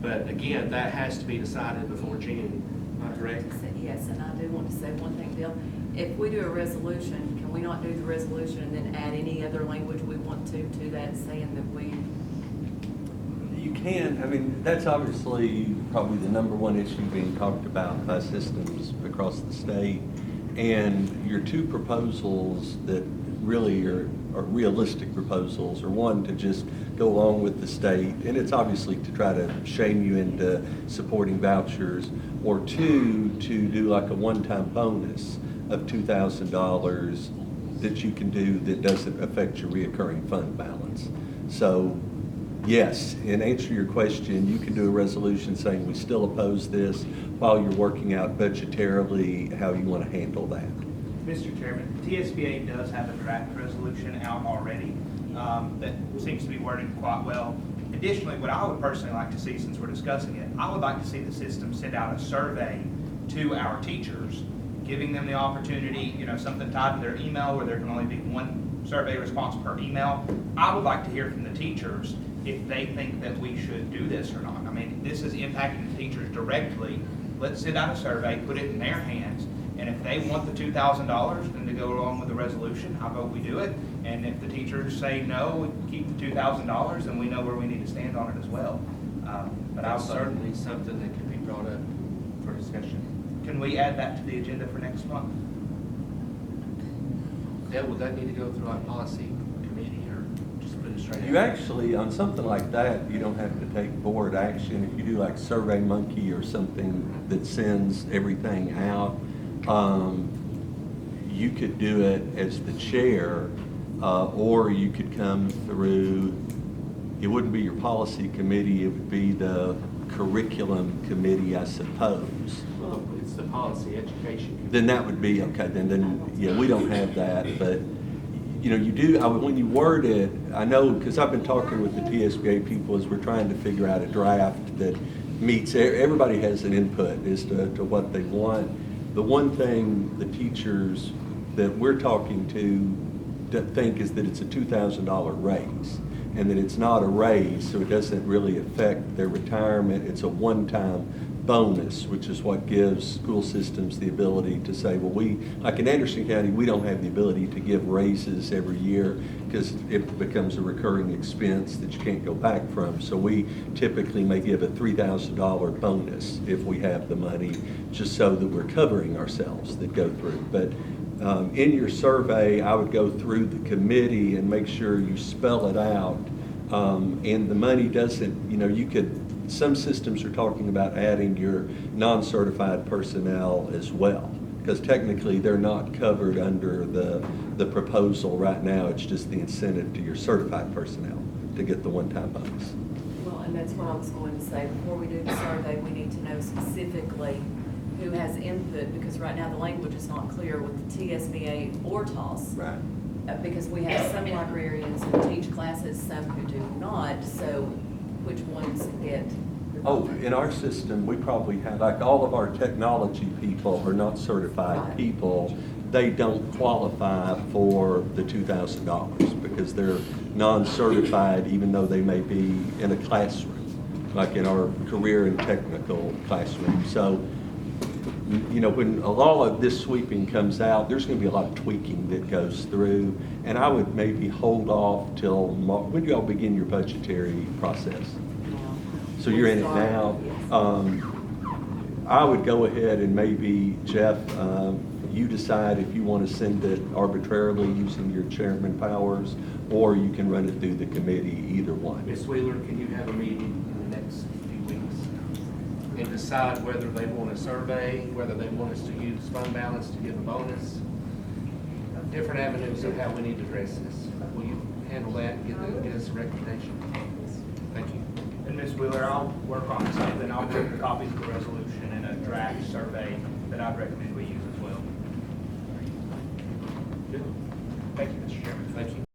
But again, that has to be decided before June, am I correct? Yes, and I do want to say one thing, Bill. If we do a resolution, can we not do the resolution and then add any other language we want to that, saying that we, You can, I mean, that's obviously probably the number one issue being talked about by systems across the state. And your two proposals that really are realistic proposals are one, to just go along with the state, and it's obviously to try to shame you into supporting vouchers, or two, to do like a one-time bonus of $2,000 that you can do that doesn't affect your reoccurring fund balance. So yes, in answer to your question, you can do a resolution saying we still oppose this while you're working out budgetarily how you want to handle that. Mr. Chairman, TSBA does have a draft resolution out already that seems to be worded quite well. Additionally, what I would personally like to see, since we're discussing it, I would like to see the system send out a survey to our teachers, giving them the opportunity, something tied to their email where there can only be one survey response per email. I would like to hear from the teachers if they think that we should do this or not. I mean, this is impacting the teachers directly. Let's send out a survey, put it in their hands, and if they want the $2,000, then to go along with the resolution, I vote we do it. And if the teachers say no, we keep the $2,000, then we know where we need to stand on it as well. But That's I'll certainly something that can be brought up for discussion. Can we add that to the agenda for next month? Dale, would that need to go through our policy committee or just put it straight? You out? actually, on something like that, you don't have to take board action. If you do like SurveyMonkey or something that sends everything out, you could do it as the chair, or you could come through, it wouldn't be your policy committee, it would be the curriculum committee, I suppose. Well, it's the policy education committee. Then that would be, okay, then, yeah, we don't have that, but, you do, when you word it, I know, because I've been talking with the TSBA people as we're trying to figure out a draft that meets, everybody has an input as to what they want. The one thing the teachers that we're talking to think is that it's a $2,000 raise, and that it's not a raise, so it doesn't really affect their retirement. It's a one-time bonus, which is what gives school systems the ability to say, well, like in Anderson County, we don't have the ability to give raises every year because it becomes a recurring expense that you can't go back from. So we typically may give a $3,000 bonus if we have the money, just so that we're covering ourselves that go through. But in your survey, I would go through the committee and make sure you spell it out. And the money doesn't, you could, some systems are talking about adding your non-certified personnel as well, because technically they're not covered under the proposal right now. It's just the incentive to your certified personnel to get the one-time bonus. well, and that's what I was going to say. Before we do the survey, we need to know specifically who has input, because right now the language is not clear with the TSBA or TOS. Right. Because we have some librarians who teach classes, some who do not, so which ones get? Oh, in our system, we probably have, like all of our technology people are not certified Right. people. They don't qualify for the $2,000 because they're non-certified, even though they may be in a classroom, like in our career and technical classroom. So, when a lot of this sweeping comes out, there's going to be a lot of tweaking that goes through, and I would maybe hold off till when do y'all begin your budgetary process? So you're in it now. I would go ahead and maybe, Jeff, you decide if you want to send it arbitrarily using your chairman powers, or you can run it through the committee, either one. Ms. Wheeler, can you have a meeting in the next few weeks and decide whether they want a survey, whether they want us to use fund balance to give a bonus, different avenues of how we need to address this? Will you handle that and get us a recommendation? Thank you. And Ms. Wheeler, I'll work on something. I'll put the copies of the resolution and a draft survey that I'd recommend we use as well. Good. Thank you, Mr. Chairman. Thank you.